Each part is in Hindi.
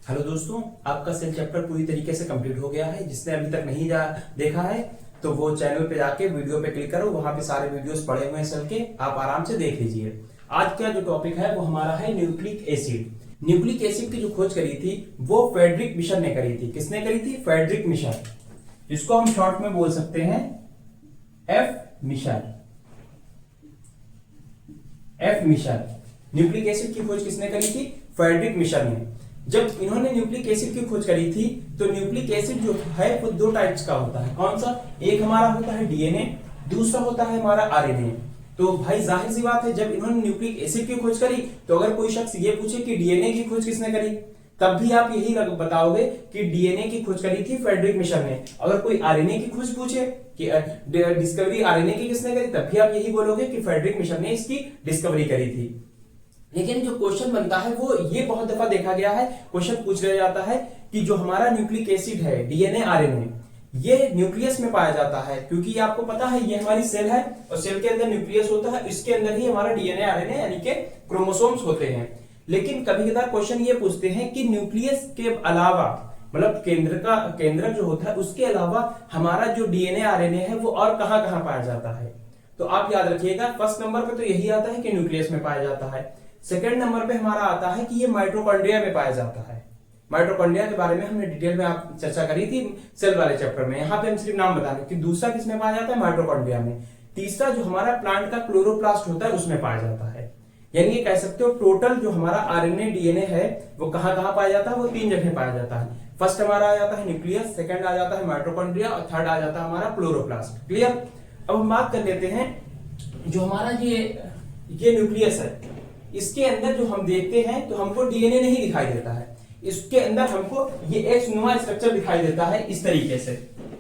हेलो दोस्तों, आपका सेल चैप्टर पूरी तरीके से कंप्लीट हो गया है। जिसने अभी तक नहीं देखा है तो वो चैनल पे जाके वीडियो पे क्लिक करो, वहां पे सारे वीडियोस पड़े हुए हैं सेल के, आप आराम से देख लीजिए। आज का जो टॉपिक है वो हमारा है न्यूक्लिक एसिड। न्यूक्लिक एसिड की जो खोज करी थी वो फ्रेडरिक मिशन ने करी थी। किसने करी थी? फ्रेडरिक मिशन, जिसको हम शॉर्ट में बोल सकते हैं F mission. F mission. Nucleic acid की खोज किसने करी थी? फ्रेडरिक मिशन ने। जब इन्होंने न्यूक्लिक एसिड की खोज करी थी तो न्यूक्लिक एसिड जो है वो दो टाइप्स का होता है। कौन सा? एक हमारा होता है डीएनए, दूसरा होता है हमारा आरएनए। तो भाई जाहिर सी बात है, जब इन्होंने न्यूक्लिक एसिड की खोज करी तो अगर कोई शख्स ये पूछे कि डीएनए की खोज किसने करी, तब भी आप यही बताओगे कि डीएनए की खोज करी थी फ्रेडरिक मिशन ने। अगर कोई आरएनए की खोज पूछे कि डिस्कवरी आरएनए की किसने करी, तब भी आप यही बोलोगे कि फ्रेडरिक मिशन ने इसकी डिस्कवरी करी थी। लेकिन जो क्वेश्चन बनता है वो ये बहुत दफा देखा गया है, क्वेश्चन पूछ लिया जाता है कि जो हमारा न्यूक्लिक एसिड है डीएनए आरएनए, ये न्यूक्लियस में पाया जाता है। क्योंकि आपको पता है ये हमारी सेल है और सेल के अंदर न्यूक्लियस होता है, इसके अंदर ही हमारा डीएनए आरएनए यानी कि क्रोमोसोम्स होते हैं। लेकिन कभी कभार क्वेश्चन ये पूछते हैं कि न्यूक्लियस के अलावा, मतलब केंद्र जो होता है उसके अलावा हमारा जो डीएनए आरएनए है वो और कहां कहां पाया जाता है। तो आप याद रखिएगा, फर्स्ट नंबर पे तो यही आता है कि न्यूक्लियस में पाया जाता है। सेकेंड नंबर पे हमारा आता है कि ये माइटोकॉन्ड्रिया में पाया जाता है। माइटोकॉन्ड्रिया के बारे में हमने डिटेल में आप चर्चा करी थी सेल वाले चैप्टर में। यहाँ पे हम सिर्फ नाम बता रहे कि दूसरा किसमें पाया जाता है? माइटोकॉन्ड्रिया में। तीसरा जो हमारा प्लांट का क्लोरोप्लास्ट होता है उसमें पाया जाता है। यानी ये कह सकते हो टोटल जो हमारा आरएनए डीएनए है वो कहां कहां पाया जाता है? वो तीन जगह पाया जाता है। फर्स्ट हमारा आ जाता है न्यूक्लियस, सेकंड आ जाता है माइटोकॉन्ड्रिया और थर्ड आ जाता है हमारा क्लोरोप्लास्ट। क्लियर? अब हम बात कर लेते हैं जो हमारा ये न्यूक्लियस है, इसके अंदर जो हम देखते हैं तो हमको डीएनए नहीं दिखाई देता है। इसके अंदर हमको ये एक्स नुमा स्ट्रक्चर दिखाई देता है इस तरीके से।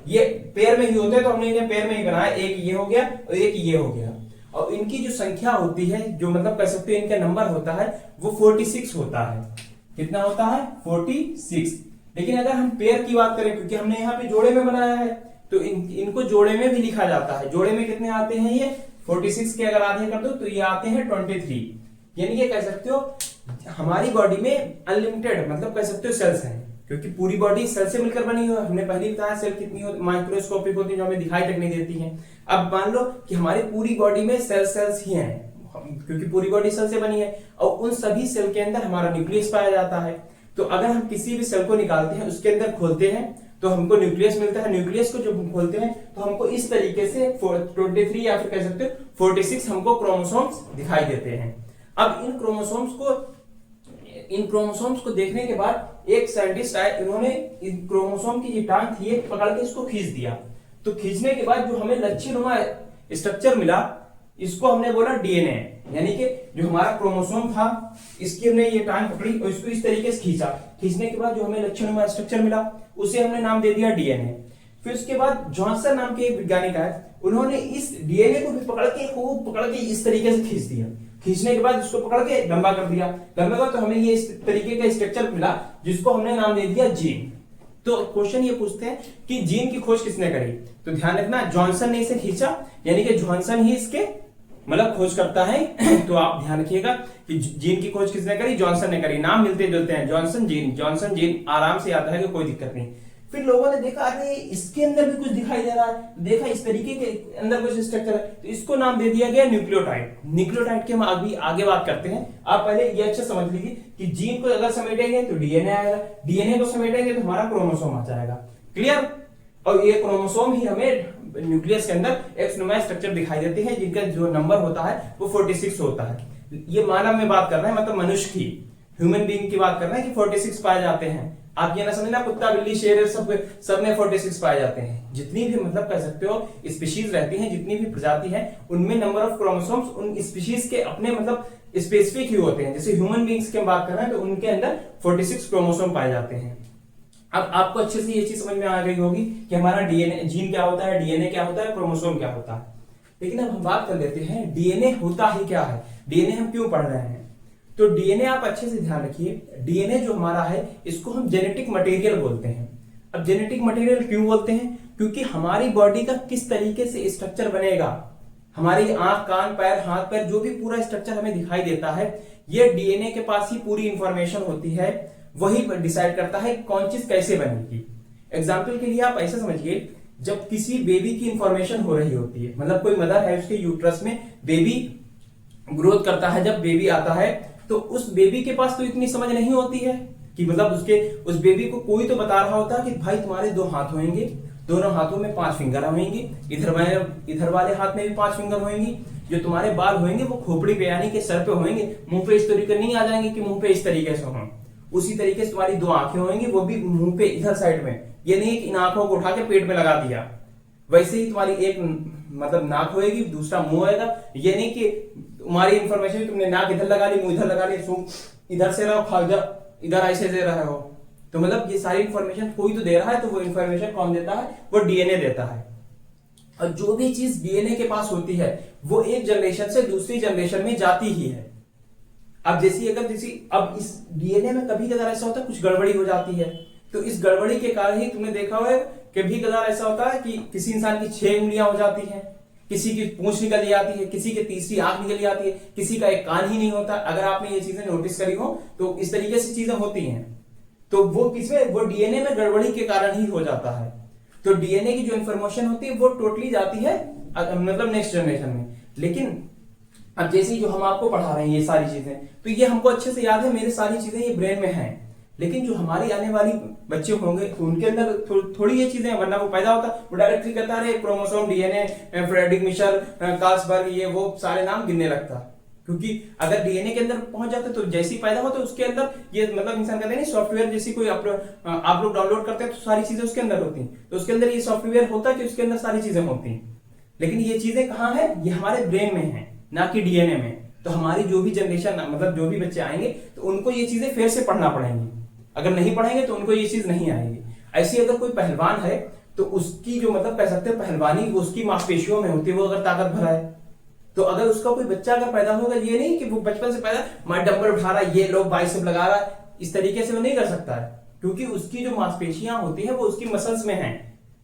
ये पेयर में ही होते हैं तो हमने इन्हें पेयर में ही बनाया, एक ये हो गया और एक ये हो गया। और इनकी जो संख्या होती है, जो मतलब कह सकते हैं इनका नंबर होता है वो 46 होता है। कितना होता है? 46। लेकिन अगर हम पेयर की बात करें, क्योंकि हमने यहाँ पे जोड़े में बनाया है, तो इनको जोड़े में भी लिखा जाता है। जोड़े में कितने आते हैं? ये 46 के अगर आधे कर दो तो ये आते हैं 23। यानी ये कह सकते हो हमारी बॉडी में अनलिमिटेड, मतलब कह सकते हो सेल्स हैं, क्योंकि पूरी बॉडी सेल से मिलकर बनी हुई है। हमने पहले ही बताया सेल कितनी माइक्रोस्कोपिक होती है, जो हमें दिखाई तक नहीं देती हैं। अब मान लो कि हमारी पूरी बॉडी में सेल्स ही हैं, क्योंकि पूरी बॉडी सेल से बनी है और उन सभी सेल के अंदर हमारा न्यूक्लियस पाया जाता है। तो अगर हम किसी भी सेल को निकालते हैं, उसके अंदर खोलते हैं तो हमको न्यूक्लियस मिलता है। न्यूक्लियस को जब खोलते हैं तो हमको इस तरीके से 23 या फिर कह सकते हो 46 हमको क्रोमोसोम्स दिखाई देते हैं। अब इन क्रोमोसोम्स को देखने के बाद एक साइंटिस्ट आए, इन्होंने इन क्रोमोसोम की जो टांग थी पकड़ के इसको खींच दिया। तो खींचने के बाद जो हमें लच्छीनुमा स्ट्रक्चर मिला, इसको हमने बोला डीएनए। यानी कि जो हमारा क्रोमोसोम था इसकी हमने ये टांग पकड़ी और इसको इस तरीके से खींचा। खींचने के बाद जो हमें लच्छीनुमा स्ट्रक्चर मिला उसे हमने नाम दे दिया डीएनए। फिर उसके बाद जॉनसन नाम के एक वैज्ञानिक आए, उन्होंने इस डीएनए को भी पकड़ के इस तरीके से खींच दिया। खींचने के बाद इसको पकड़ के लंबा कर दिया। करने के बाद तो हमें ये इस तरीके का स्ट्रक्चर मिला, जिसको हमने नाम दे दिया जीन। तो क्वेश्चन ये पूछते हैं कि जीन की खोज किसने करी? तो ध्यान रखना, जॉनसन ने इसे खींचा, यानी कि जॉनसन ही इसके मतलब खोज करता है। तो आप ध्यान रखिएगा कि जीन की खोज किसने करी? जॉनसन ने करी। नाम मिलते जुलते हैं, जॉनसन जीन आराम से आता है कि कोई दिक्कत नहीं। फिर लोगों ने देखा अरे इसके अंदर भी कुछ दिखाई दे रहा है, देखा इस तरीके के अंदर कुछ स्ट्रक्चर है, तो इसको नाम दे दिया गया न्यूक्लियोटाइड। न्यूक्लियोटाइड की हम अभी आगे बात करते हैं। आप पहले ये अच्छा समझ लीजिए कि जीन को अगर समेटेंगे तो डीएनए आएगा, डीएनए को समेटेंगे तो हमारा क्रोमोसोम आ जाएगा। क्लियर? और ये क्रोमोसोम ही हमें न्यूक्लियस के अंदर एक्स नुमा स्ट्रक्चर दिखाई देते हैं, जिनका जो नंबर होता है वो 46 होता है। ये मानव में बात कर रहे हैं, मतलब मनुष्य की, ह्यूमन बीइंग की बात कर रहे हैं कि 46 पाए जाते हैं। आप ये ना समझना कुत्ता बिल्ली शेर सब में 46 पाए जाते हैं। जितनी भी मतलब कह सकते हो स्पीशीज रहती हैं, जितनी भी प्रजाति हैं, उनमें नंबर ऑफ क्रोमोसोम्स उन स्पीशीज के अपने मतलब स्पेसिफिक ही होते हैं। जैसे ह्यूमन बीइंग्स की बात कर रहे हैं तो उनके अंदर 46 क्रोमोसोम पाए जाते हैं। अब आपको अच्छे से ये चीज समझ में आ गई होगी कि हमारा डीएनए, जीन क्या होता है, डीएनए क्या होता है, क्रोमोसोम क्या होता है। लेकिन अब हम बात कर लेते हैं डीएनए होता ही क्या है, डीएनए हम क्यों पढ़ रहे हैं। तो डीएनए आप अच्छे से ध्यान रखिए, डीएनए जो हमारा है इसको हम जेनेटिक मटेरियल बोलते हैं। अब जेनेटिक मटेरियल क्यों बोलते हैं? क्योंकि हमारी बॉडी का किस तरीके से स्ट्रक्चर बनेगा, हमारी आंख कान पैर हाथ पैर जो भी पूरा स्ट्रक्चर हमें दिखाई देता है, ये डीएनए के पास ही पूरी इंफॉर्मेशन होती है। वही डिसाइड करता है कौन चीज कैसे बनेगी। एग्जाम्पल के लिए आप ऐसा समझिए, जब किसी बेबी की इंफॉर्मेशन हो रही होती है, मतलब कोई मदर है, उसके यूट्रस में बेबी ग्रोथ करता है, जब बेबी आता है तो उस बेबी के पास तो इतनी समझ नहीं होती है कि मतलब उस बेबी को कोई तो बता रहा होता है कि भाई तुम्हारे 2 हाथ होंगे, दोनों हाथों में 5 फिंगर होंगे, इधर वाले हाथ में भी 5 फिंगर होंगी, जो तुम्हारे बाल होंगे वो खोपड़ी पे यानी कि सर पे होंगे, मुंह पे इस तरीके नहीं आ जाएंगे कि मुंह पे इस तरीके से हों। उसी तरीके से तुम्हारी 2 आंखें होंगी, वो भी मुंह पे इधर साइड में, ये नहीं कि इन आंखों को उठा के पेट में लगा दिया। वैसे ही तुम्हारी एक मतलब नाक होएगी, दूसरा मुंह होएगा, ये नहीं कि तुम्हारी इंफॉर्मेशन तुमने नाक इधर लगा ली, मुंह इधर लगा ली, सूंघ इधर से रहो, खाजा इधर ऐसे दे रहे हो। तो मतलब ये सारी इंफॉर्मेशन कोई तो दे रहा है, तो वो इंफॉर्मेशन कौन देता है? वो डीएनए देता है। और जो भी चीज डीएनए के पास होती है वो एक जनरेशन से दूसरी जनरेशन में जाती ही है। अब अब इस डीएनए में कभी कदार ऐसा होता है कुछ गड़बड़ी हो जाती है, तो इस गड़बड़ी के कारण ही तुमने देखा हुआ है कभी कदार ऐसा होता है कि किसी इंसान की 6 उंगलियां हो जाती हैं, किसी की पूंछ निकल जाती है, किसी की तीसरी आंख निकल जाती है, किसी का एक कान ही नहीं होता। अगर आपने ये चीजें नोटिस करी हो तो इस तरीके से चीजें होती हैं, तो वो किसमें? वो डीएनए में गड़बड़ी के कारण ही हो जाता है। तो डीएनए की जो इन्फॉर्मेशन होती है वो टोटली जाती है मतलब नेक्स्ट जनरेशन में। लेकिन अब जैसे जो हम आपको पढ़ा रहे हैं ये सारी चीजें, तो ये हमको अच्छे से याद है, मेरे सारी चीजें ये ब्रेन में हैं। लेकिन जो हमारी आने वाली बच्चे होंगे तो उनके अंदर थोड़ी ये चीजें, वरना वो पैदा होता वो डायरेक्टली कहता है chromosome, DNA, Friedrich Miescher, Carlsberg, ये वो सारे नाम गिनने लगता। क्योंकि अगर डीएनए के अंदर पहुंच जाते तो जैसी पैदा हो तो उसके अंदर ये मतलब इंसान कहते हैं सॉफ्टवेयर जैसी कोई आप लोग डाउनलोड करते हैं तो सारी चीजें उसके अंदर होती, तो उसके अंदर ये सॉफ्टवेयर होता है कि उसके अंदर सारी चीजें होती। लेकिन ये चीजें कहाँ है? ये हमारे ब्रेन में है, ना कि डीएनए में। तो हमारी जो भी जनरेशन मतलब जो भी बच्चे आएंगे तो उनको ये चीजें फिर से पढ़ना पड़ेंगी। अगर नहीं पढ़ेंगे तो उनको ये चीज नहीं आएगी। ऐसी अगर कोई पहलवान है तो उसकी जो मतलब कह सकते हैं पहलवानी वो उसकी मांसपेशियों में होती है, वो अगर ताकत भरा है। तो अगर उसका कोई बच्चा अगर पैदा होगा, ये नहीं कि वो बचपन से पैदा मैं डंबल उठा रहा है, ये लोग बाइसेप लगा रहा है, इस तरीके से वो नहीं कर सकता है, क्योंकि उसकी जो मांसपेशियां होती है वो उसकी मसल्स में है।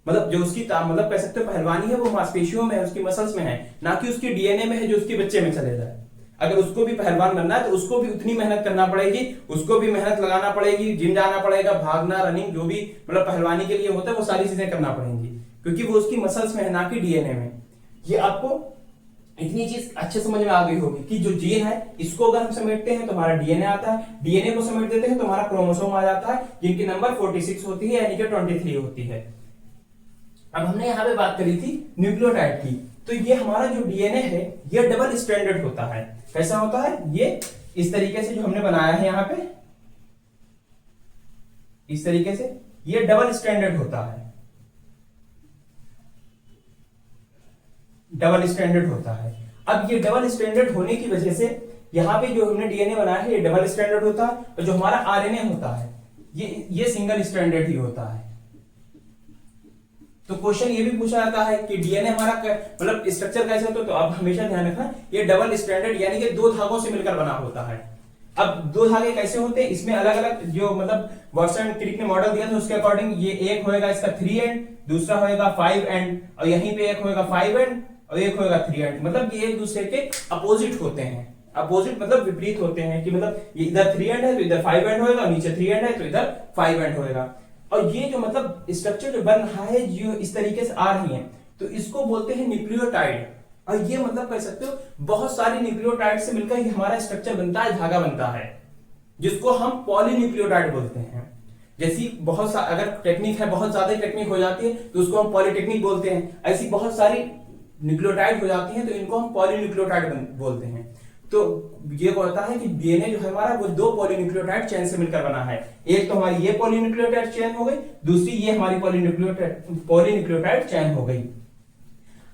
मतलब जो उसकी मतलब कह सकते हो पहलवानी है वो मांसपेशियों में है, उसकी मसल्स में है, ना कि उसकी डीएनए में है जो उसके बच्चे में चले जाए। अगर उसको भी पहलवान बनना है तो उसको भी उतनी मेहनत करना पड़ेगी, उसको भी मेहनत लगाना पड़ेगी, जिम जाना पड़ेगा, भागना, रनिंग, जो भी मतलब पहलवानी के लिए होता है वो सारी चीजें करना पड़ेंगी, क्योंकि वो उसकी मसल्स में है, ना कि डीएनए में। ये आपको इतनी चीज अच्छे समझ में आ गई होगी कि जो जीन है इसको अगर हम समेटते हैं तो हमारा डीएनए आता है, डीएनए को समेट देते हैं तो हमारा क्रोमोसोम आ जाता है, जिनकी नंबर 46 होती है यानी कि 23 होती है। अब हमने यहाँ पे बात करी थी न्यूक्लियोटाइड की, तो ये हमारा जो डीएनए है ये डबल स्ट्रैंडेड होता है। कैसा होता है? ये इस तरीके से जो हमने बनाया है यहाँ पे, इस तरीके से ये डबल स्ट्रैंडेड होता है, डबल स्टैंडर्ड होता है। अब ये डबल स्टैंडर्ड होने की वजह से यहाँ पे जो हमने डीएनए बनाया है ये डबल स्टैंडर्ड होता है, और जो हमारा आरएनए होता है ये सिंगल स्टैंडर्ड ही होता है। तो क्वेश्चन ये भी पूछा जाता है कि डीएनए हमारा मतलब स्ट्रक्चर कैसे होता है, तो आप हमेशा ध्यान रखना ये डबल स्टैंडर्ड यानी कि 2 धागों से मिलकर बना होता है। अब 2 धागे कैसे होते हैं, इसमें अलग अलग जो मतलब वाटसन क्रिक ने मॉडल दिया था उसके अकॉर्डिंग ये एक होएगा इसका 3 एंड, दूसरा होएगा 5 एंड, और यहीं पे एक होएगा 5 एंड और एक होएगा 3 एंड। मतलब ये एक दूसरे के अपोजिट होते हैं। अपोजिट मतलब विपरीत होते हैं कि मतलब ये इधर 3 एंड है तो इधर 5 एंड होएगा, नीचे 3 एंड है तो इधर 5 एंड होएगा। और ये जो मतलब स्ट्रक्चर जो बन रहा है जो इस तरीके से आ रही है तो इसको बोलते हैं न्यूक्लियोटाइड। और ये मतलब कह सकते हो बहुत सारी न्यूक्लियोटाइड से मिलकर ही हमारा स्ट्रक्चर बनता है, धागा बनता है, जिसको हम पॉलीन्यूक्लियोटाइड बोलते हैं। जैसी बहुत सा अगर टेक्निक है, बहुत ज्यादा टेक्निक हो जाती है तो उसको हम पॉलीटेक्निक बोलते हैं। ऐसी बहुत सारी न्यूक्लियोटाइड हो जाती हैं तो इनको हम पॉलीन्यूक्लियोटाइड बोलते हैं। तो ये होता है कि डीएनए जो है हमारा वो 2 पॉलीन्यूक्लियोटाइड चेन से मिलकर बना है। एक तो हमारी ये पॉलीन्यूक्लियोटाइड चेन हो गई, दूसरी ये हमारी पॉलीन्यूक्लियोटाइड चेन हो गई।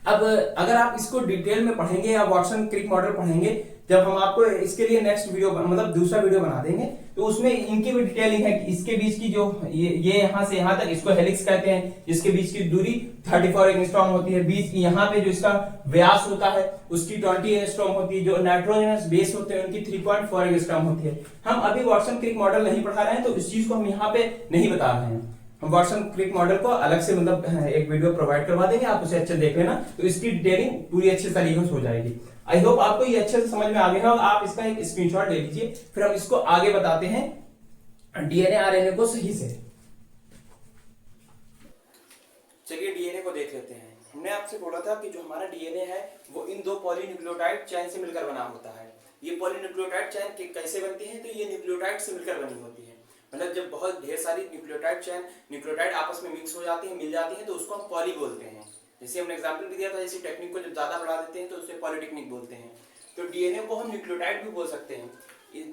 अब अगर आप इसको डिटेल में पढ़ेंगे या वाटसन क्रिक मॉडल पढ़ेंगे, जब हम आपको इसके लिए नेक्स्ट वीडियो मतलब दूसरा वीडियो बना देंगे तो उसमें इनकी भी डिटेलिंग है कि इसके बीच की जो ये यहां से यहां तक इसको हेलिक्स कहते हैं, इसके बीच की दूरी 34 एंगस्ट्रॉम होती है, बीच यहाँ पे जो इसका व्यास होता है उसकी 20 एंगस्ट्रॉम होती है, जो नाइट्रोजनस बेस होते हैं उनकी 3.4 एंगस्ट्रॉम होती है। हम अभी वाटसन क्रिक मॉडल नहीं पढ़ा रहे हैं तो इस चीज को हम यहाँ पे नहीं बता रहे हैं। हम वाटसन क्रिक मॉडल को अलग से मतलब एक वीडियो प्रोवाइड करवा देंगे, आप उसे अच्छे देख लेना तो इसकी डिटेलिंग पूरी अच्छे तरीके से हो जाएगी। आई होप आपको ये अच्छे से समझ में आ गया होगा। आप इसका एक स्क्रीनशॉट ले लीजिए, फिर हम इसको आगे बताते हैं डीएनए आरएनए को सही से। चलिए डीएनए को देख लेते हैं। हमने आपसे बोला था कि जो हमारा डीएनए है वो इन दो पॉलीन्यूक्लियोटाइड चेन से मिलकर बना होता है। ये पॉलीन्यूक्लियोटाइड चेन कैसे बनती है? तो ये न्यूक्लियोटाइड से मिलकर बनी होती है। मतलब जब बहुत ढेर सारी न्यूक्लियोटाइड आपस में मिक्स हो जाती है, मिल जाती है, तो उसको हम पॉली बोलते हैं। जैसे हमने एग्जाम्पल भी दिया था, जैसे टेक्निक को जब ज्यादा बढ़ा देते हैं तो उसे पॉलीटेक्निक बोलते हैं। तो डीएनए को हम न्यूक्लियोटाइड भी बोल सकते हैं।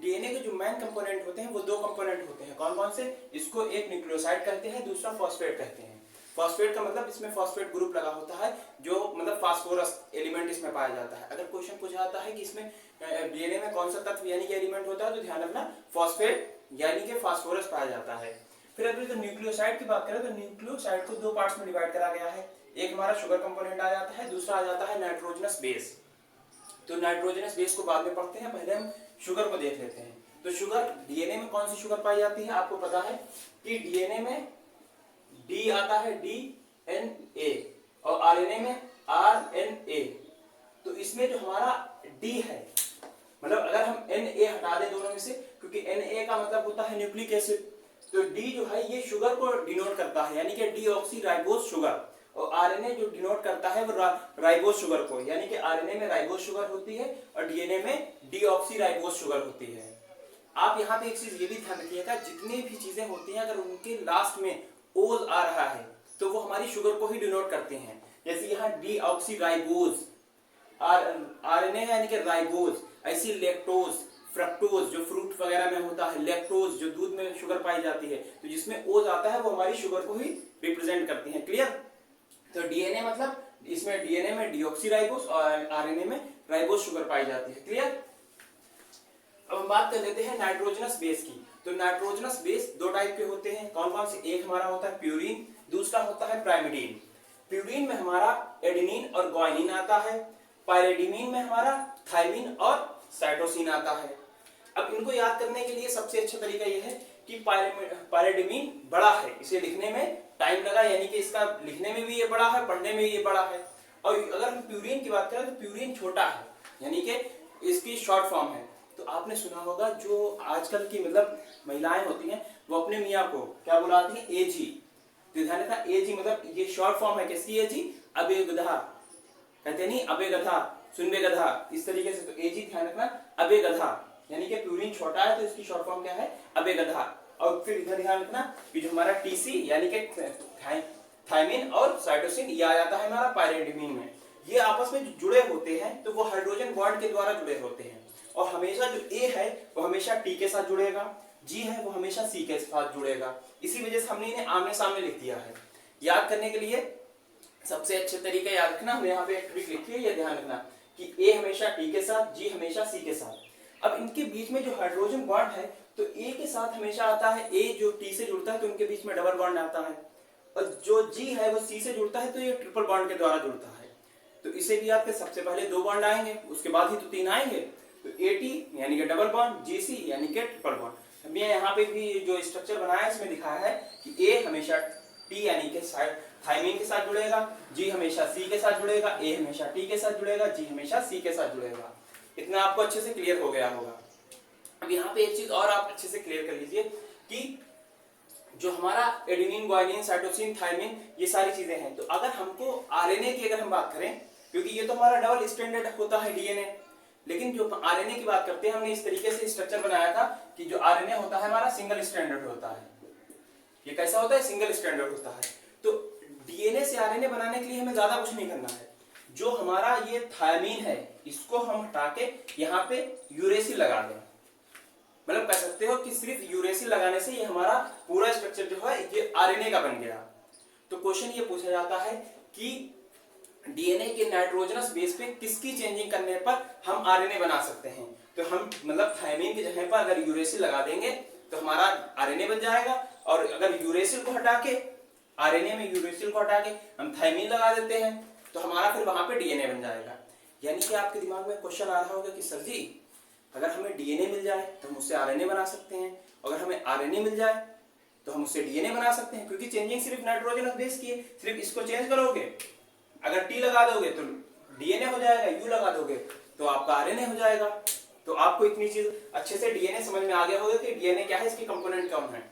डीएनए के जो मेन कंपोनेंट होते हैं वो दो कंपोनेंट होते हैं। कौन कौन से? इसको एक न्यूक्लियोसाइड कहते हैं, दूसरा फॉस्फेट कहते हैं। फॉस्फेट का मतलब इसमें फॉस्फेट ग्रुप लगा होता है, जो मतलब फास्फोरस एलिमेंट इसमें पाया जाता है। अगर क्वेश्चन पूछा जाता है कि इसमें डीएनए में कौन सा तत्व यानी कि एलिमेंट होता है, तो ध्यान रखना फॉस्फेट यानी कि फास्फोरस पाया जाता है। फिर अगर तो न्यूक्लियोसाइड की बात करें तो न्यूक्लियोसाइड को दो पार्ट्स में डिवाइड करा गया है। एक हमारा शुगर कंपोनेंट आ जाता है, दूसरा आ जाता है नाइट्रोजनस बेस। तो नाइट्रोजनस बेस को बाद में पढ़ते हैं, पहले हम शुगर को देख लेते हैं। तो शुगर, डीएनए में कौन सी शुगर पाई जाती है? आपको पता है कि डीएनए में डी आता है, डीएनए, और आरएनए में आरएनए। तो इसमें जो हमारा डी है, मतलब अगर हम एनए हटा दें दोनों में से, क्योंकि एनए का मतलब होता है न्यूक्लिक एसिड, तो डी जो है ये शुगर को डिनोट करता है, यानी कि डीऑक्सीराइबोस शुगर। और आरएनए जो डिनोट करता है वो राइबोस शुगर को, यानी कि आरएनए में राइबोस शुगर होती है और डीएनए में डीऑक्सीराइबोस शुगर होती है। आप यहाँ पे एक चीज ये भी ध्यान रखिएगा, जितनी भी चीजें होती हैं अगर उनके लास्ट में ओज आ रहा है तो वो हमारी शुगर को ही डिनोट करते हैं। जैसे यहाँ डीऑक्सीराइबोस, आरएनए यानी कि राइबोस, ऐसी लैक्टोज, फ्रक्टोज जो फ्रूट वगैरह में होता है, लैक्टोज जो दूध में शुगर पाई जाती है, तो जिसमें ओज आता है वो हमारी शुगर को ही रिप्रेजेंट करती है। क्लियर? तो डीएनए मतलब इसमें डीएनए में डीऑक्सीराइबोस और आरएनए में राइबोस शुगर पाई जाती है। क्लियर? अब हम बात कर लेते हैं नाइट्रोजनस बेस की। तो नाइट्रोजनस बेस दो टाइप के होते हैं। कौन कौन से? एक हमारा होता है प्यूरिन, दूसरा होता है प्राइमिडीन। प्यूरिन में हमारा एडेनिन और ग्वानिन आता है, पायरिडीन में हमारा थायमिन और साइटोसिन आता है। अब इनको याद करने के लिए सबसे अच्छा तरीका यह है कि पायरिडीन बड़ा है, इसे लिखने में टाइम लगा, यानी कि इसका लिखने में भी ये बड़ा है, पढ़ने में ये बड़ा है। और अगर हम प्यूरिन की बात करें तो प्यूरिन छोटा है, यानी कि इसकी शॉर्ट फॉर्म है। तो आपने सुना होगा जो आजकल की मतलब महिलाएं होती हैं वो अपने मियाँ को क्या बुलाती हैं? एजी। तो ध्यान रखना, एजी मतलब ये शॉर्ट फॉर्म है किसकी? एजी, अबे गधा कहते नहीं, अबे गधा, सुन बे गधा, इस तरीके से। तो एजी ध्यान रखना, अबे गधा, यानी कि प्यूरिन छोटा है तो इसकी शॉर्ट फॉर्म क्या है? अबे गधा। और फिर इधर ध्यान रखना कि जो हमारा टीसी यानी कि थायमिन और साइटोसिन ये आ जाता है हमारा पायरिडीन में। ये आपस में जुड़े होते हैं तो वो हाइड्रोजन बॉन्ड के द्वारा जुड़े होते हैं। और हमेशा जो ए है वो हमेशा टी के साथ जुड़ेगा, जी है वो हमेशा सी के साथ जुड़ेगा। इसी वजह से हमने इन्हें आमने सामने लिख दिया है। याद करने के लिए सबसे अच्छे तरीके याद रखना, हमने यहाँ पे एक ट्रिक लिखी है, ये ध्यान रखना कि ए हमेशा टी के साथ, जी हमेशा सी के साथ। अब इनके बीच में जो हाइड्रोजन बॉन्ड है तो ए के साथ हमेशा आता है, ए जो टी से जुड़ता है तो उनके बीच में डबल बॉन्ड आता है, और जो जी है वो सी से जुड़ता है तो ये ट्रिपल बॉन्ड के द्वारा जुड़ता है। तो इसे भी याद कर, सबसे पहले दो बॉन्ड आएंगे, उसके बाद ही तो तीन आएंगे। तो एटी यानी कि डबल बॉन्ड, जीसी यानी कि ट्रिपल बॉन्ड। हमने यहाँ पे भी जो स्ट्रक्चर बनाया है इसमें दिखाया है कि ए हमेशा टी यानी कि थायमिन के साथ जुड़ेगा, जी हमेशा सी के साथ जुड़ेगा, ए हमेशा टी के साथ जुड़ेगा, जी हमेशा सी के साथ जुड़ेगा। इतना आपको अच्छे से क्लियर हो गया होगा। अब यहाँ पे एक चीज और आप अच्छे से क्लियर कर लीजिए कि जो हमारा एडेनिन, ग्वानिन, साइटोसिन, थायमिन ये सारी चीजें हैं। तो अगर हमको आरएनए की अगर हम बात करें, क्योंकि ये तो हमारा डबल स्ट्रैंडेड होता है डीएनए, लेकिन जो आरएनए की बात करते हैं हमने इस तरीके से स्ट्रक्चर बनाया था कि जो आरएनए होता है हमारा सिंगल स्ट्रैंडेड होता है। ये कैसा होता है? सिंगल स्ट्रैंडेड होता है। तो डीएनए से आरएनए बनाने के लिए हमें ज्यादा कुछ नहीं करना है। जो हमारा ये थायमिन है इसको हम हटा के यहाँ पे यूरेसिल लगा दें, मतलब कह सकते हो कि सिर्फ यूरेसिल लगाने से ये हमारा पूरा स्ट्रक्चर जो है ये आरएनए का बन गया। तो क्वेश्चन ये पूछा जाता है कि डीएनए के नाइट्रोजनस बेस पे किसकी चेंजिंग करने पर हम आरएनए बना सकते हैं? तो हम मतलब थायमिन की जगह पर अगर यूरेसिल लगा देंगे तो हमारा आरएनए बन जाएगा, और अगर यूरेसिल को हटा के, आरएनए में यूरेसिल को हटा के हम थायमिन लगा देते हैं तो हमारा फिर वहां पे डीएनए बन जाएगा। यानी कि आपके दिमाग में क्वेश्चन आ रहा होगा कि सर जी अगर हमें डीएनए मिल जाए तो हम उससे आरएनए बना सकते हैं, अगर हमें आरएनए मिल जाए तो हम उससे डीएनए बना सकते हैं, क्योंकि चेंजिंग सिर्फ नाइट्रोजनस बेस की है। सिर्फ इसको चेंज करोगे, अगर टी लगा दोगे तो डीएनए हो जाएगा, यू लगा दोगे तो आपका आरएनए हो जाएगा। तो आपको इतनी चीज अच्छे से डीएनए समझ में आ गया होगा कि डीएनए क्या है, इसके कंपोनेंट कौन है।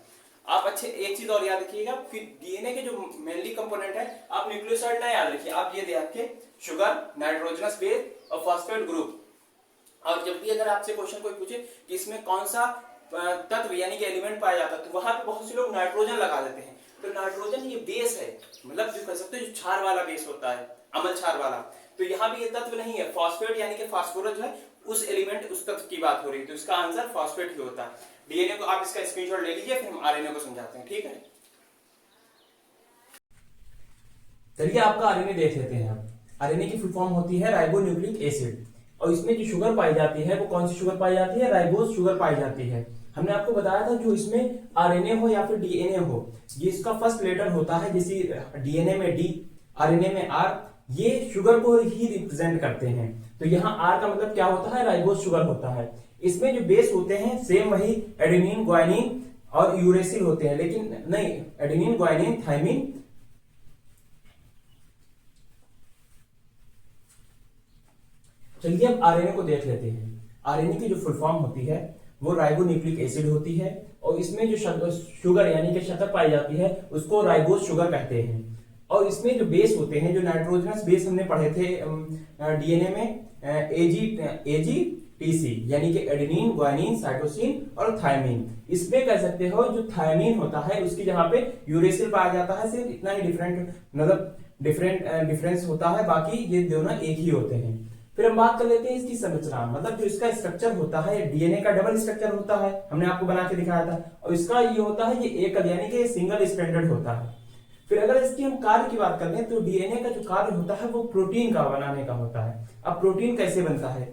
आप अच्छे एक चीज और याद रखिएगा, फिर डीएनए के जो मेनली कंपोनेंट है, आप न्यूक्लियोसाइड ना याद रखिए, आप ये ध्यान रखिए शुगर, नाइट्रोजनस बेस और फॉस्फेट ग्रुप। और जब भी अगर आपसे क्वेश्चन कोई पूछे कि इसमें कौन सा तत्व यानी कि एलिमेंट पाया जाता है, तो वहां पे बहुत से लोग नाइट्रोजन लगा देते हैं। तो नाइट्रोजन ये बेस है, मतलब जो कह सकते हैं जो क्षार वाला बेस होता है, अम्ल क्षार वाला। तो यहाँ भी ये तत्व नहीं है। फॉस्फेट यानी कि फास्फोरस जो है उस एलिमेंट, उस तत्व की बात हो रही है, तो इसका आंसर फॉस्फेट ही होता है। डीएनए को आप इसका स्क्रीनशॉट ले लीजिए, फिर हम आरएनए को समझाते हैं, ठीक है। चलिए आपका आरएनए देख लेते हैं। आरएनए की फुल फॉर्म होती है राइबो न्यूक्लिक एसिड, और इसमें जो शुगर पाई जाती है वो कौन सी शुगर पाई जाती है, राइबोज शुगर पाई जाती है। हमने आपको बताया था जो इसमें आरएनए हो या फिर डीएनए हो, ये इसका फर्स्ट लेटर होता है, जैसे डीएनए में डी, आरएनए में आर, ये शुगर को ही रिप्रेजेंट करते हैं। तो यहाँ आर का मतलब क्या होता है, राइबोज शुगर होता है। इसमें जो बेस होते हैं सेम वही एडेनिन, ग्वानिन और यूरेसिल होते हैं, लेकिन नहीं, एडेनिन, ग्वानिन, थाइमिन। चलिए अब आरएनए को देख लेते हैं। आरएनए की जो फुल फॉर्म होती है वो राइबो न्यूक्लिक एसिड होती है, और इसमें जो शुगर यानी कि शक्कर पाई जाती है उसको राइबोज शुगर कहते हैं। और इसमें जो बेस होते हैं, जो नाइट्रोजनस बेस हमने पढ़े थे डीएनए में, एजीटीसी यानी कि एडेनिन, ग्वानिन, साइटोसिन और थायमिन। इसमें कह सकते हो जो थायमिन होता है उसकी जगह पे यूरेसिल पाया जाता है, सिर्फ इतना ही डिफरेंस होता है, बाकी ये दोनों एक ही होते हैं। फिर हम बात कर लेते हैं इसकी संरचना, मतलब जो इसका स्ट्रक्चर होता है, डीएनए का डबल स्ट्रक्चर होता है, हमने आपको बना के दिखाया था, और इसका ये होता है ये एकल यानी कि सिंगल स्ट्रैंडेड होता है। फिर अगर इसकी हम कार्य की बात कर लें तो डीएनए का जो कार्य होता है वो प्रोटीन का बनाने का होता है। अब प्रोटीन कैसे बनता है,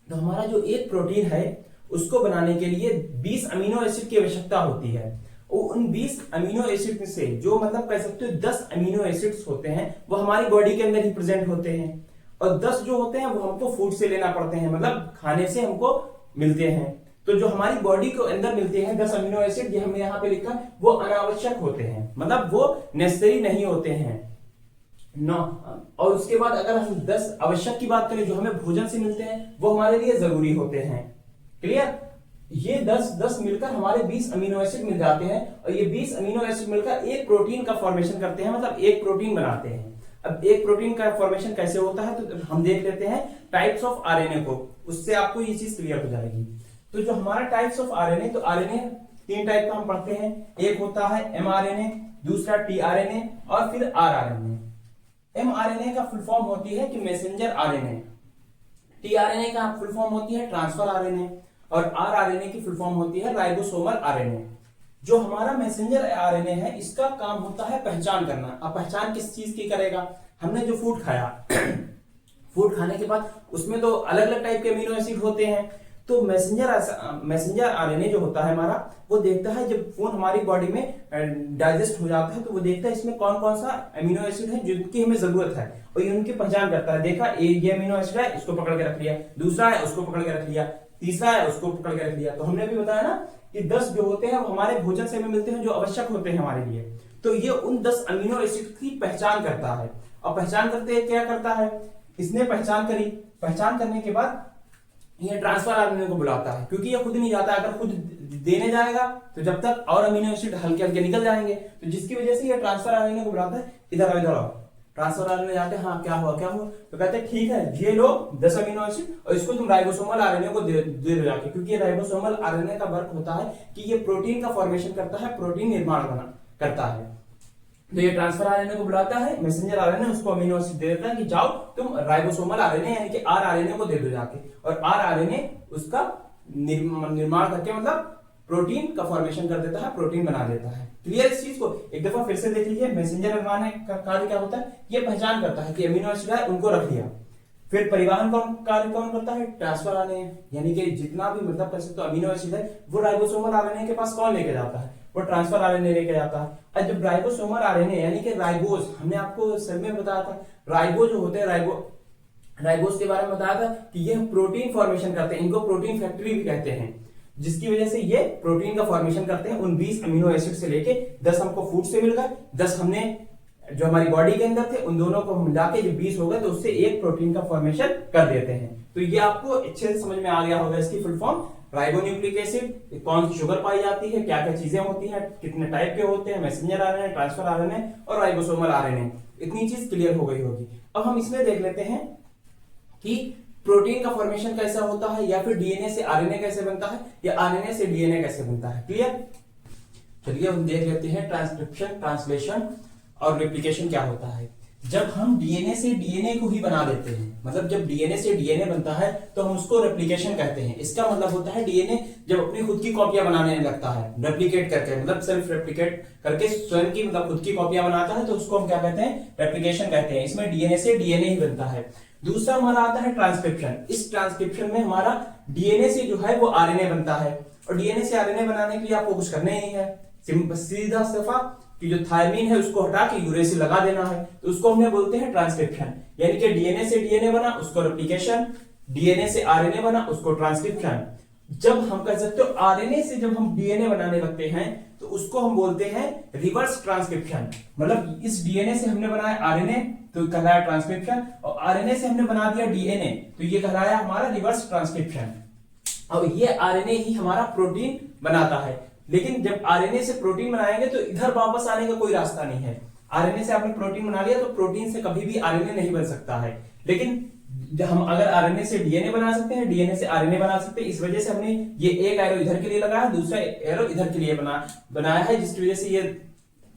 तो हमारा जो एक प्रोटीन है उसको बनाने के लिए 20 अमीनो एसिड की आवश्यकता होती है। उन 20 अमीनो एसिड से जो मतलब कह सकते हो 10 अमीनो एसिड्स होते हैं वो हमारी बॉडी के अंदर ही प्रेजेंट होते हैं, और 10 जो होते हैं वो हमको फूड से लेना पड़ते हैं, मतलब खाने से हमको मिलते हैं। तो जो हमारी बॉडी के अंदर मिलते हैं 10 अमीनो एसिड, ये हमने यहाँ पे लिखा, वो अनावश्यक होते हैं, मतलब वो नेसेसरी नहीं होते हैं नो। और उसके बाद अगर हम 10 आवश्यक की बात करें, जो हमें भोजन से मिलते हैं, वो हमारे लिए जरूरी होते हैं। क्लियर, ये 10 मिलकर हमारे 20 अमीनो एसिड मिल जाते हैं, और ये 20 अमीनो एसिड मिलकर एक प्रोटीन का फॉर्मेशन करते हैं, मतलब एक प्रोटीन बनाते हैं। अब एक प्रोटीन का फॉर्मेशन कैसे होता है, तो हम देख लेते हैं टाइप्स ऑफ आरएनए को, उससे आपको ये चीज क्लियर हो जाएगी। तो जो हमारा टाइप्स ऑफ आरएनए, तो आरएनए 3 टाइप का हम पढ़ते हैं, एक होता है एमआरएनए, दूसरा टीआरएनए और फिर आरआरएनए। एमआरएनए का फुल फॉर्म होती है कि मैसेंजर आरएनए, टीआरएनए का फुल फॉर्म होती है ट्रांसफर आरएनए, और आरआरएनए की फुल फॉर्म होती है राइबोसोमल आरएनए। जो हमारा मैसेंजर आरएनए है इसका काम होता है पहचान करना। अब पहचान किस चीज की करेगा, हमने जो फूड खाया फूड खाने के बाद उसमें तो अलग अलग टाइप के अमीनो एसिड होते हैं, तो मैसेंजर आरएनए जो होता है हमारा, वो देखता है जब फूड हमारी बॉडी में डाइजेस्ट हो जाता है, तो वो देखता है इसमें कौन कौन सा अमीनो एसिड है जिनकी हमें जरूरत है, और ये उनकी पहचान करता है। देखा ये अमीनो एसिड है, इसको पकड़ के रख लिया, दूसरा है उसको पकड़ के रख लिया, तीसरा है उसको पकड़ के रख लिया। तो हमने भी बताया ना कि 10 जो होते हैं वो हमारे भोजन से हमें मिलते हैं, जो आवश्यक होते हैं हमारे लिए। तो ये उन 10 अमीनो एसिड की पहचान करता है, और पहचान करते क्या करता है, इसने पहचान करी, पहचान करने के बाद ये ट्रांसफर आरएनए को बुलाता है, क्योंकि ये खुद नहीं जाता, अगर खुद देने जाएगा तो जब तक और अमीनो एसिड हल्के हल्के निकल जाएंगे, तो जिसकी वजह से ये ट्रांसफर आरएनए को बुलाता है, इधर आओ इधर आओ। ट्रांसफर आरएनए जाते हैं, हाँ क्या हुआ, तो कहते हैं ठीक है ये लो 10 अमीनो एसिड, और इसको तुम राइबोसोमल आरएनए को दे दो जाके, क्योंकि ये राइबोसोमल आरएनए का वर्क होता है कि ये प्रोटीन का फॉर्मेशन करता है, प्रोटीन निर्माण करता है। तो ये ट्रांसफर आरएनए को बुलाता है, मैसेंजर आरएनए उसको अमीनो एसिड दे देता है कि जाओ तुम राइबोसोमल आरएनए यानी कि आरआरएनए को दे दो जाके, और आरआरएनए उसका निर्माण करके मतलब प्रोटीन का फॉर्मेशन कर देता है, प्रोटीन बना देता है। क्लियर इस चीज को एक दफा फिर से देख लीजिए। मैसेंजर आरएनए का कार्य क्या होता है, ये पहचान करता है कि अमीनो एसिड है, उनको रख लिया। फिर परिवहन कार्य कौन करता है, ट्रांसफर आरएनए, यानी कि जितना भी मतलब कर सकते हो अमीनो एसिड है वो राइबोसोमल आरएनए के पास कौन लेके जाता है, वो ट्रांसफर आरएनए लेके जाता है। और जब राइबोसोमल आरएनए यानी कि राइबोज, हमने आपको सर में बताया था, राइबो जो होते हैं राइबोज के बारे में बताया था कि ये प्रोटीन फॉर्मेशन करते हैं, इनको प्रोटीन फैक्ट्री भी कहते हैं, जिसकी वजह से ये प्रोटीन का फॉर्मेशन करते हैं। उन 20 अमीनो एसिड से लेके 10 हमको फूड से मिल गए, 10 हमने जो हमारी बॉडी के अंदर थे उन दोनों को मिला के जब 20 हो गए तो उससे एक प्रोटीन का फॉर्मेशन कर देते हैं। तो ये आपको अच्छे से समझ में आ गया होगा इसकी फुल फॉर्म। राइबोन्यूक्लिक एसिड, कौन सी शुगर पाई जाती है, क्या क्या चीजें होती हैं, कितने टाइप के होते हैं, मैसेंजर आरएनए, ट्रांसफर आरएनए और राइबोसोमल आरएनए, इतनी चीज क्लियर हो गई होगी। अब हम इसमें देख लेते हैं कि प्रोटीन का फॉर्मेशन कैसा होता है, या फिर डीएनए से आरएनए कैसे बनता है, या आरएनए से डीएनए कैसे बनता है। क्लियर? चलिए हम देख लेते हैं ट्रांसक्रिप्शन, ट्रांसलेशन और रेप्लिकेशन क्या होता है। जब हम डीएनए से डीएनए को ही बना देते हैं, मतलब जब डीएनए से डीएनए बनता है तो हम उसको रेप्लिकेशन कहते हैं। इसका मतलब होता है डीएनए जब अपनी खुद की कॉपियां बनाने लगता है, रेप्लिकेट करके, मतलब सेल्फ रेप्लिकेट करके स्वयं की मतलब खुद की कॉपियां बनाता है, तो उसको हम क्या कहते हैं, रेप्लिकेशन कहते हैं। इसमें डीएनए से डीएनए ही बनता है। दूसरा हमारा आता है ट्रांसक्रिप्शन। इस ट्रांसक्रिप्शन में हमारा डीएनए से जो है वो आरएनए बनता है, और डीएनए से आरएनए बनाने के लिए आपको कुछ करना ही नहीं है, सीधा सफा कि जो थायमीन है उसको हटा के यूरेसिल लगा देना है, तो उसको हमने बोलते हैं ट्रांसक्रिप्शन। यानी कि डीएनए से डीएनए बना उसको रेप्लिकेशन, डीएनए से आरएनए बना उसको ट्रांसक्रिप्शन। जब हम कह सकते हो आरएनए से जब हम डीएनए बनाने लगते हैं तो उसको हम बोलते हैं रिवर्स ट्रांसक्रिप्शन। मतलब इस डीएनए से हमने बनाया आरएनए तो कहलाया ट्रांसक्रिप्शन, और आरएनए से हमने बना दिया डीएनए तो ये कहलाया हमारा रिवर्स ट्रांसक्रिप्शन। अब ये आरएनए ही हमारा प्रोटीन बनाता है। लेकिन जब आरएनए से प्रोटीन बनाएंगे तो इधर वापस आने का कोई रास्ता नहीं है। आरएनए से आपने प्रोटीन बना लिया तो प्रोटीन से कभी भी आरएनए नहीं बन सकता है। लेकिन हम अगर आरएनए से डीएनए बना सकते हैं, डीएनए से आरएनए बना सकते हैं। इस वजह से हमने ये एक एरो इधर के लिए लगाया, दूसरा एरो इधर के लिए बनाया है, जिसकी वजह से ये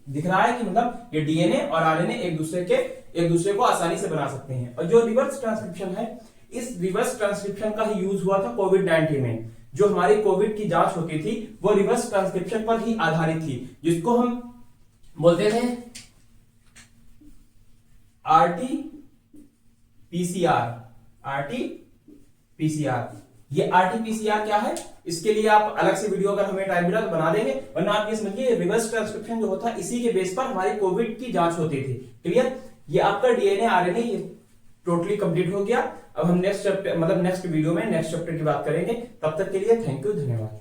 दिख रहा है कि मतलब ये डीएनए और आरएनए एक दूसरे को आसानी से बना सकते हैं। और जो रिवर्स ट्रांसक्रिप्शन है, इस रिवर्स ट्रांसक्रिप्शन का ही यूज हुआ था कोविड-19 में। जो हमारी कोविड की जांच होती थी वो रिवर्स ट्रांसक्रिप्शन पर ही आधारित थी, जिसको हम बोलते थे आरटी-पीसीआर। ये आरटी-पीसीआर क्या है, इसके लिए आप अलग से वीडियो अगर हमें टाइम मिला तो बना देंगे, वरना आप ये समझिए रिवर्स ट्रांसक्रिप्शन जो होता है इसी के बेस पर हमारी कोविड की जांच होती थी। क्लियर? ये आपका डीएनए आरएनए टोटली कंप्लीट हो गया। अब हम नेक्स्ट वीडियो में नेक्स्ट चैप्टर की बात करेंगे। तब तक के लिए थैंक यू, धन्यवाद।